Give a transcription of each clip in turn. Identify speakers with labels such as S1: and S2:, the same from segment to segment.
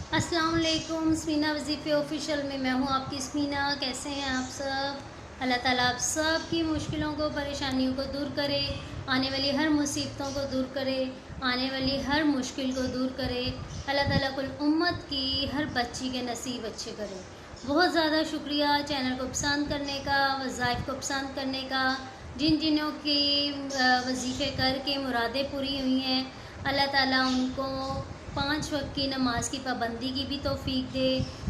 S1: अस्सलाम वालेकुम। स्मीना वज़ीफ़े ऑफिशियल में मैं हूँ आपकी स्मीना। कैसे हैं आप सब? अल्लाह ताला आप सब की मुश्किलों को, परेशानियों को दूर करे, आने वाली हर मुसीबतों को दूर करे, आने वाली हर मुश्किल को दूर करे। अल्लाह ताला कुल उम्मत की हर बच्ची के नसीब अच्छे करे। बहुत ज़्यादा शुक्रिया चैनल को पसंद करने का, वज़ाइफ को पसंद करने का। जिन की वजीफ़े करके मुरादें पूरी हुई हैं, अल्लाह ताला उनको 5 वक्त की नमाज की पाबंदी की भी तौफीक दे।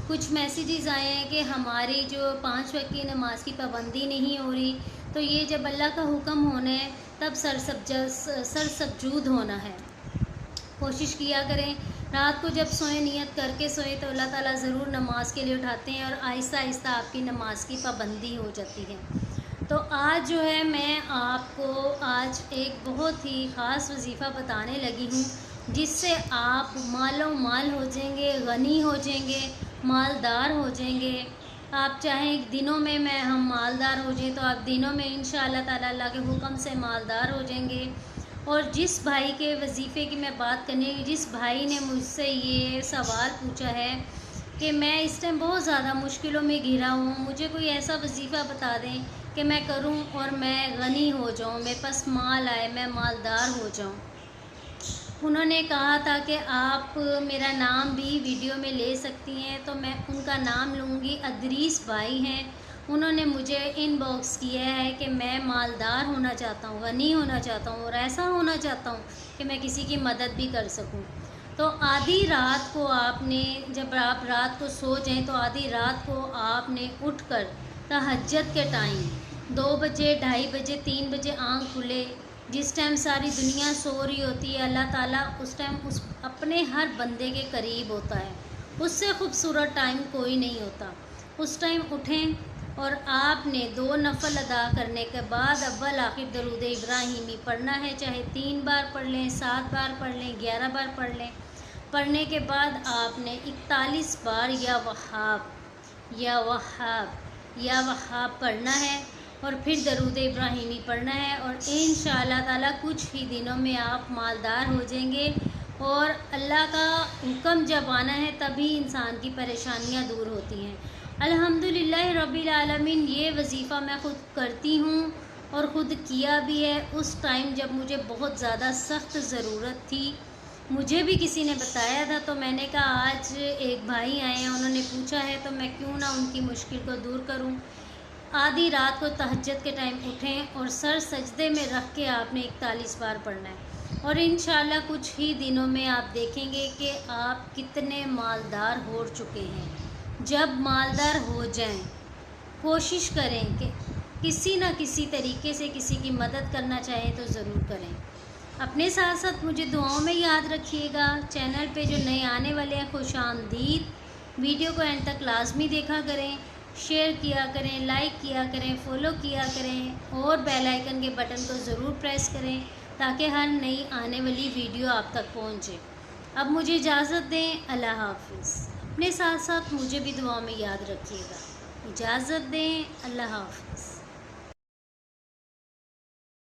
S1: कुछ मैसेजेस आए हैं कि हमारी जो 5 वक्त की नमाज की पाबंदी नहीं हो रही, तो ये जब अल्लाह का हुक्म होना है तब सरसबजूद होना है। कोशिश किया करें, रात को जब सोएं नियत करके सोएं तो अल्लाह ताला ज़रूर नमाज के लिए उठाते हैं और आहिस्ता आहिस्ता आपकी नमाज की पाबंदी हो जाती है। तो आज जो है मैं आपको आज एक बहुत ही ख़ास वजीफ़ा बताने लगी हूँ, जिससे आप मालो माल हो जाएंगे, गनी हो जाएंगे, मालदार हो जाएंगे। आप चाहें दिनों में हम मालदार हो जाएं तो आप दिनों में इंशाअल्लाह ताला अल्लाह के हुक्म से मालदार हो जाएंगे। और जिस भाई के वजीफ़े की मैं बात करने, जिस भाई ने मुझसे ये सवाल पूछा है कि मैं इस टाइम बहुत ज़्यादा मुश्किलों में घिरा हूँ, मुझे कोई ऐसा वजीफ़ा बता दें कि मैं करूँ और मैं गनी हो जाऊँ, मेरे पास माल आए, मैं मालदार हो जाऊँ। उन्होंने कहा था कि आप मेरा नाम भी वीडियो में ले सकती हैं, तो मैं उनका नाम लूँगी। अदरीस भाई हैं, उन्होंने मुझे इनबॉक्स किया है कि मैं मालदार होना चाहता हूँ, गनी होना चाहता हूँ और ऐसा होना चाहता हूँ कि मैं किसी की मदद भी कर सकूँ। तो आधी रात को आपने, जब आप रात को सो जाएं तो आधी रात को आपने उठकर तहज्जुद के टाइम 2 बजे, 2:30 बजे, 3 बजे आँख खुले, जिस टाइम सारी दुनिया सो रही होती है, अल्लाह ताला उस टाइम उस अपने हर बंदे के करीब होता है। उससे खूबसूरत टाइम कोई नहीं होता। उस टाइम उठें और आपने 2 नफल अदा करने के बाद अव्वल आखिर दरूद इब्राहिमी पढ़ना है, चाहे 3 बार पढ़ लें, 7 बार पढ़ लें, 11 बार पढ़ लें। पढ़ने के बाद आपने 41 बार या वहाब या वहाब या वहाब पढ़ना है और फिर दरूद इब्राहिमी पढ़ना है, और इंशाअल्लाह ताला कुछ ही दिनों में आप मालदार हो जाएंगे। और अल्लाह का हुक्म जब आना है तभी इंसान की परेशानियां दूर होती हैं। अल्हम्दुलिल्लाह रब्बिल आलमीन। ये वजीफ़ा मैं ख़ुद करती हूँ और ख़ुद किया भी है। उस टाइम जब मुझे बहुत ज़्यादा सख्त ज़रूरत थी, मुझे भी किसी ने बताया था, तो मैंने कहा आज एक भाई आए हैं, उन्होंने पूछा है तो मैं क्यों ना उनकी मुश्किल को दूर करूं। आधी रात को तहज्जुद के टाइम उठें और सर सजदे में रख के आपने 41 बार पढ़ना है, और इंशाअल्लाह कुछ ही दिनों में आप देखेंगे कि आप कितने मालदार हो चुके हैं। जब मालदार हो जाएं, कोशिश करें कि किसी न किसी तरीके से किसी की मदद करना चाहें तो ज़रूर करें। अपने साथ साथ मुझे दुआओं में याद रखिएगा। चैनल पे जो नए आने वाले हैं, खुशामदीद। वीडियो को एंड तक लाजमी देखा करें, शेयर किया करें, लाइक किया करें, फॉलो किया करें और बेल आइकन के बटन को ज़रूर प्रेस करें ताकि हर नई आने वाली वीडियो आप तक पहुंचे। अब मुझे इजाज़त दें। अल्लाह हाफिज़। अपने साथ साथ मुझे भी दुआओं में याद रखिएगा। इजाज़त दें। अल्लाह हाफिज़।